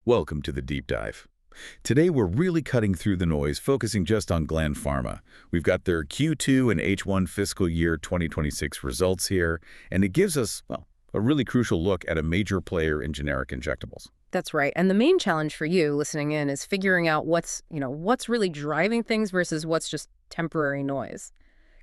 Welcome to the deep dive. Today we're really cutting through the noise, focusing just on Gland Pharma. We've got their Q2 and H1 fiscal year 2026 results here, and it gives us, well, a really crucial look at a major player in generic injectables. That's right. And the main challenge for you listening in is figuring out what's really driving things versus what's just temporary noise.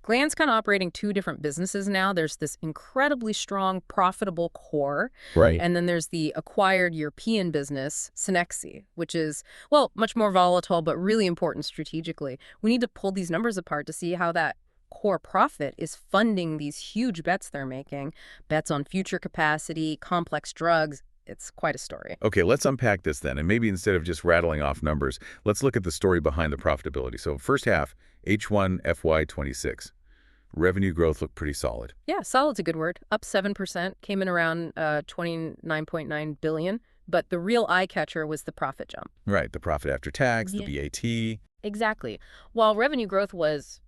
Gland's kind of operating two different businesses now. There's this incredibly strong, profitable core, Right. and then there's the acquired European business, Cenexi, which is, well, much more volatile, but really important strategically. We need to pull these numbers apart to see how that core profit is funding these huge bets they're making, bets on future capacity, complex drugs. It's quite a story. Okay, let's unpack this then, and maybe instead of just rattling off numbers, let's look at the story behind the profitability. So first half, H1 FY26. Revenue growth looked pretty solid. Yeah, solid's a good word. Up 7%, came in around 29.9 billion. But the real eye catcher was the profit jump. Right, the profit after tax, the BAT. Exactly. While revenue growth was,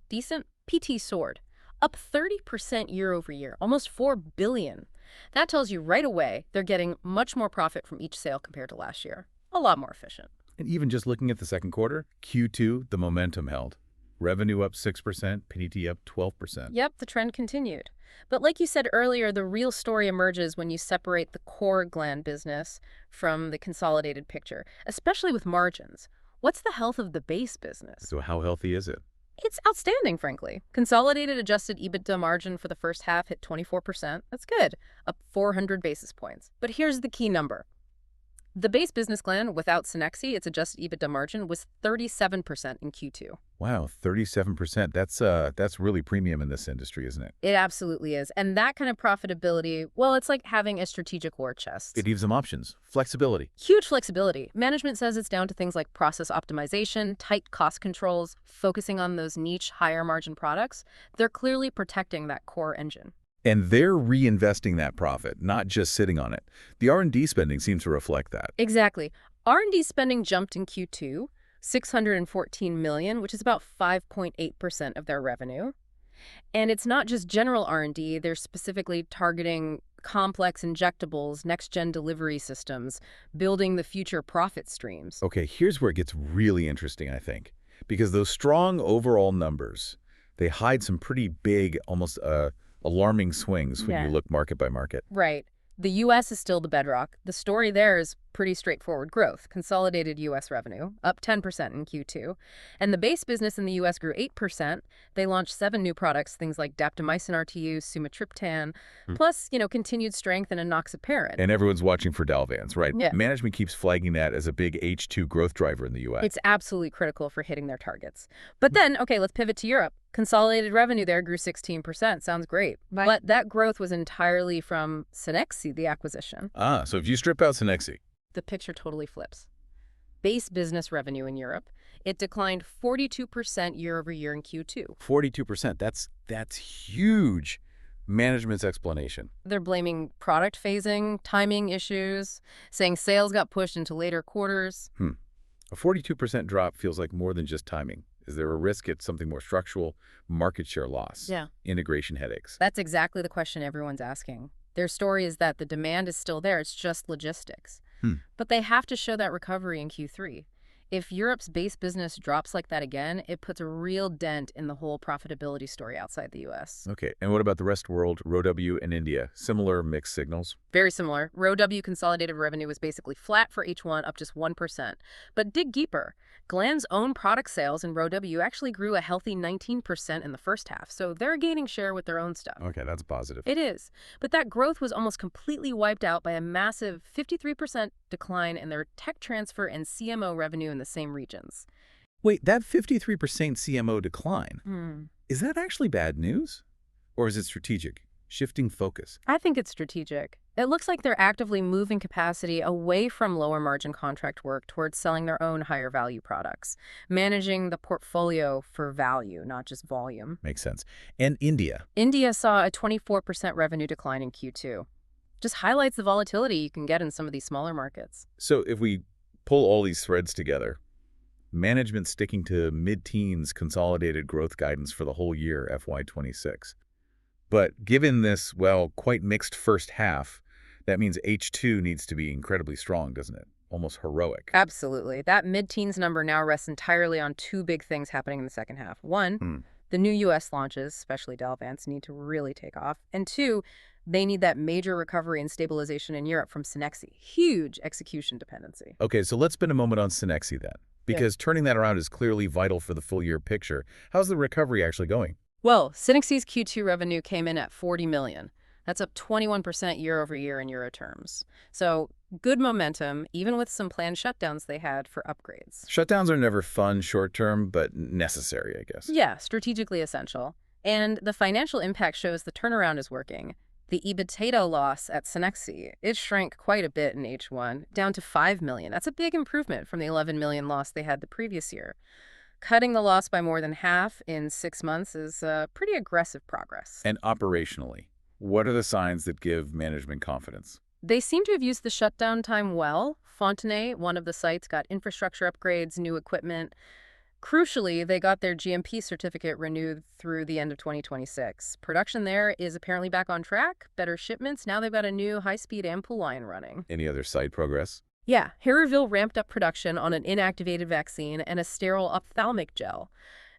decent, PT soared. Up 30% year over year, almost 4 billion. That tells you right away they're getting much more profit from each sale compared to last year. A lot more efficient. And even just looking at the second quarter, Q2, the momentum held. Revenue up 6%, PAT up 12%. Yep, the trend continued. But like you said earlier, the real story emerges when you separate the core Gland business from the consolidated picture, especially with margins. What's the health of the base business? So how healthy is it? It's outstanding, frankly. Consolidated adjusted EBITDA margin for the first half hit 24%. That's good, up 400 basis points. But here's the key number. The base business Gland, without Cenexi, its adjusted EBITDA margin was 37% in Q2. Wow, 37%. That's really premium in this industry, isn't it? It absolutely is. And that kind of profitability, well, it's like having a strategic war chest. It gives them options, flexibility. Huge flexibility. Management says it's down to things like process optimization, tight cost controls, focusing on those niche, higher margin products. They're clearly protecting that core engine. And they're reinvesting that profit, not just sitting on it. The R&D spending seems to reflect that. Exactly. R&D spending jumped in Q2, 614 million, which is about 5.8% of their revenue. And it's not just general R&D. They're specifically targeting complex injectables, next-gen delivery systems, building the future profit streams. Okay, here's where it gets really interesting, I think. Because those strong overall numbers, they hide some pretty big, almost alarming swings when you look market by market. Right. The U.S. is still the bedrock. The story there is pretty straightforward growth. Consolidated U.S. revenue, up 10% in Q2. And the base business in the U.S. grew 8%. They launched 7 new products, things like daptomycin RTU, sumatriptan, plus, continued strength in enoxaparin. And everyone's watching for Dalvans, right? Yeah. Management keeps flagging that as a big H2 growth driver in the U.S. It's absolutely critical for hitting their targets. But then, okay, let's pivot to Europe. Consolidated revenue there grew 16%. Sounds great. Right. But that growth was entirely from Cenexi, the acquisition. So if you strip out Cenexi, The picture totally flips. Base business revenue in Europe, it declined 42% year over year in Q2. 42%, that's huge. Management's explanation. They're blaming product phasing, timing issues, saying sales got pushed into later quarters. A 42% drop feels like more than just timing. Is there a risk it's something more structural, market share loss, Yeah. integration headaches? That's exactly the question everyone's asking. Their story is that the demand is still there, it's just logistics. But they have to show that recovery in Q3. If Europe's base business drops like that again, it puts a real dent in the whole profitability story outside the U.S. Okay, and what about the rest of the world, ROW and India? Similar mixed signals? Very similar. ROW consolidated revenue was basically flat for H1, up just 1%. But dig deeper. Gland's own product sales in ROW actually grew a healthy 19% in the first half, so they're gaining share with their own stuff. Okay, that's positive. It is. But that growth was almost completely wiped out by a massive 53% decline in their tech transfer and CMO revenue in the same regions. Wait, that 53% CMO decline, is that actually bad news? Or is it strategic, shifting focus? I think it's strategic. It looks like they're actively moving capacity away from lower margin contract work towards selling their own higher value products, managing the portfolio for value, not just volume. Makes sense. And India? India saw a 24% revenue decline in Q2. Just highlights the volatility you can get in some of these smaller markets. So if we pull all these threads together, management sticking to mid-teens consolidated growth guidance for the whole year, FY26. But given this, well, quite mixed first half, that means H2 needs to be incredibly strong, doesn't it? almost heroic. Absolutely. That mid-teens number now rests entirely on two big things happening in the second half. One, Hmm. the new U.S. launches, especially Dalvance, need to really take off. And two, they need that major recovery and stabilization in Europe from Cenexi. Huge execution dependency. Okay, so let's spend a moment on Cenexi then, Yeah. because turning that around is clearly vital for the full-year picture. How's the recovery actually going? Well, Cenexi's Q2 revenue came in at $40 million. That's up 21% year over year in euro terms. So good momentum, even with some planned shutdowns they had for upgrades. Shutdowns are never fun short-term, but necessary, I guess. Yeah, strategically essential. And the financial impact shows the turnaround is working. The EBITDA loss at Cenexi, it shrank quite a bit in H1, down to $5 million. That's a big improvement from the $11 million loss they had the previous year. Cutting the loss by more than half in 6 months is pretty aggressive progress. And operationally, what are the signs that give management confidence? They seem to have used the shutdown time well. Fontenay, one of the sites, got infrastructure upgrades, new equipment. Crucially, they got their GMP certificate renewed through the end of 2026. Production there is apparently back on track, better shipments. Now they've got a new high-speed ampoule line running. Any other site progress? Yeah, Harryville ramped up production on an inactivated vaccine and a sterile ophthalmic gel.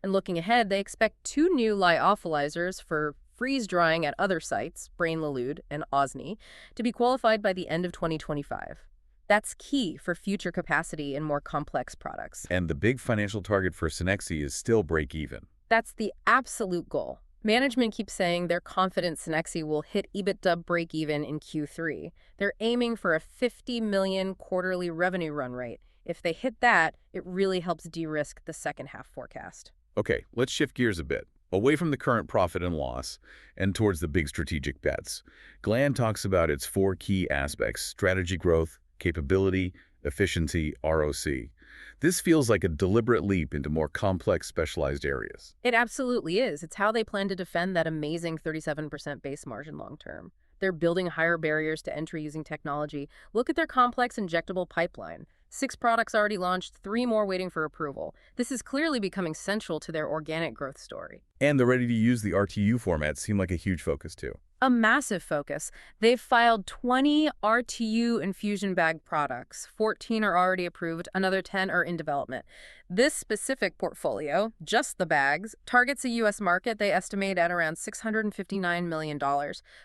And looking ahead, they expect 2 new lyophilizers for freeze drying at other sites, Braine-l'Alleud and Osny, to be qualified by the end of 2025. That's key for future capacity in more complex products. And the big financial target for Cenexi is still break even. That's the absolute goal. Management keeps saying they're confident Cenexi will hit EBITDA break-even in Q3. They're aiming for a $50 million quarterly revenue run rate. If they hit that, it really helps de-risk the second half forecast. Okay, let's shift gears a bit, away from the current profit and loss and towards the big strategic bets. Gland talks about its 4 key aspects: strategy growth, capability, efficiency, ROC. This feels like a deliberate leap into more complex, specialized areas. It absolutely is. It's how they plan to defend that amazing 37% base margin long term. They're building higher barriers to entry using technology. Look at their complex injectable pipeline. 6 products already launched, 3 more waiting for approval. This is clearly becoming central to their organic growth story. And the ready-to-use the RTU formats seem like a huge focus too. A massive focus. They've filed 20 RTU infusion bag products. 14 are already approved, another 10 are in development. This specific portfolio, just the bags, targets a U.S. market they estimate at around $659 million.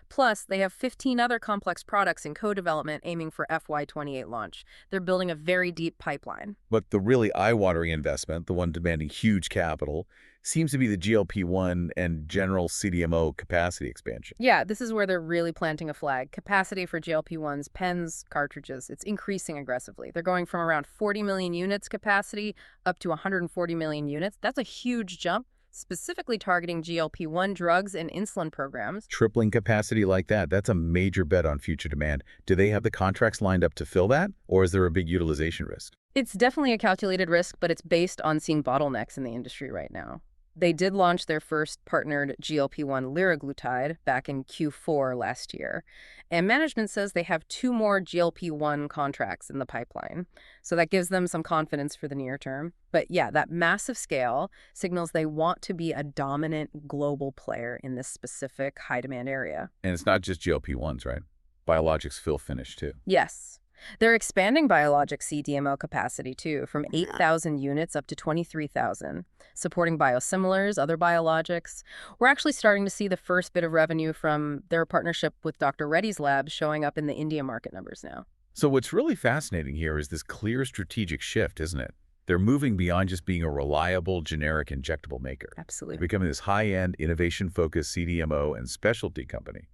Plus, they have 15 other complex products in co-development aiming for FY28 launch. They're building a very deep pipeline. But the really eye-watering investment, the one demanding huge capital, seems to be the GLP-1 and general CDMO capacity expansion. Yeah, this is where they're really planting a flag. Capacity for GLP-1s, pens, cartridges, it's increasing aggressively. They're going from around 40 million units capacity up to 140 million units. That's a huge jump, specifically targeting GLP-1 drugs and insulin programs. Tripling capacity like that, that's a major bet on future demand. Do they have the contracts lined up to fill that, or is there a big utilization risk? It's definitely a calculated risk, but it's based on seeing bottlenecks in the industry right now. They did launch their first partnered GLP-1 liraglutide back in Q4 last year, and management says they have 2 more GLP-1 contracts in the pipeline. So that gives them some confidence for the near term. But yeah, that massive scale signals they want to be a dominant global player in this specific high-demand area. And it's not just GLP-1s, right? Biologics fill finish too. Yes. They're expanding biologic CDMO capacity, too, from 8,000 units up to 23,000, supporting biosimilars, other biologics. We're actually starting to see the first bit of revenue from their partnership with Dr. Reddy's lab showing up in the India market numbers now. So what's really fascinating here is this clear strategic shift, isn't it? They're moving beyond just being a reliable, generic injectable maker. Absolutely. They're becoming this high-end, innovation-focused CDMO and specialty company,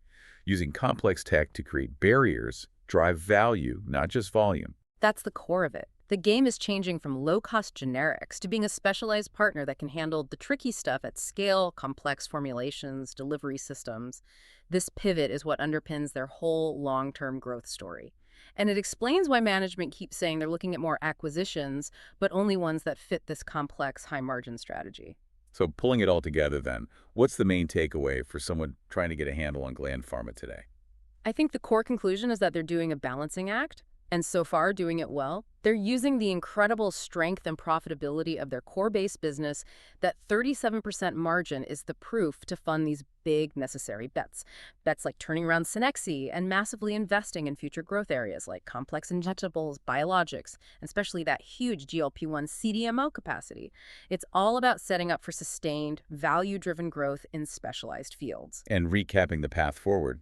using complex tech to create barriers, drive value, not just volume. That's the core of it. The game is changing from low-cost generics to being a specialized partner that can handle the tricky stuff at scale, complex formulations, delivery systems. This pivot is what underpins their whole long-term growth story. And it explains why management keeps saying they're looking at more acquisitions, but only ones that fit this complex, high-margin strategy. So pulling it all together then, what's the main takeaway for someone trying to get a handle on Gland Pharma today? I think the core conclusion is that they're doing a balancing act. and so far doing it well. They're using the incredible strength and profitability of their core base business. That 37% margin is the proof to fund these big necessary bets. Bets like turning around Cenexi and massively investing in future growth areas like complex injectables, biologics, and especially that huge GLP-1 CDMO capacity. It's all about setting up for sustained, value-driven growth in specialized fields. And recapping the path forward,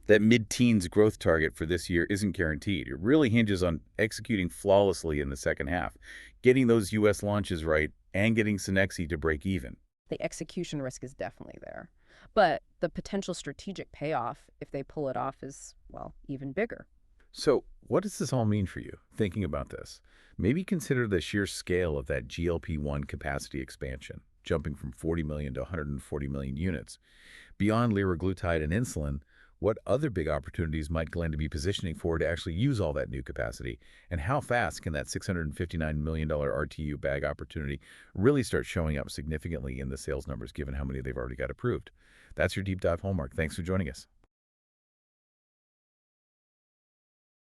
that mid-teens growth target for this year isn't guaranteed. It really hinges on executing flawlessly in the second half, getting those U.S. launches right, and getting Cenexi to break even. The execution risk is definitely there. But the potential strategic payoff, if they pull it off, is, well, even bigger. So what does this all mean for you, thinking about this? Maybe consider the sheer scale of that GLP-1 capacity expansion, jumping from 40 million to 140 million units. Beyond liraglutide and insulin, what other big opportunities might Gland be positioning for to actually use all that new capacity? And how fast can that $659 million RTU bag opportunity really start showing up significantly in the sales numbers, given how many they've already got approved? That's your deep dive hallmark. Thanks for joining us.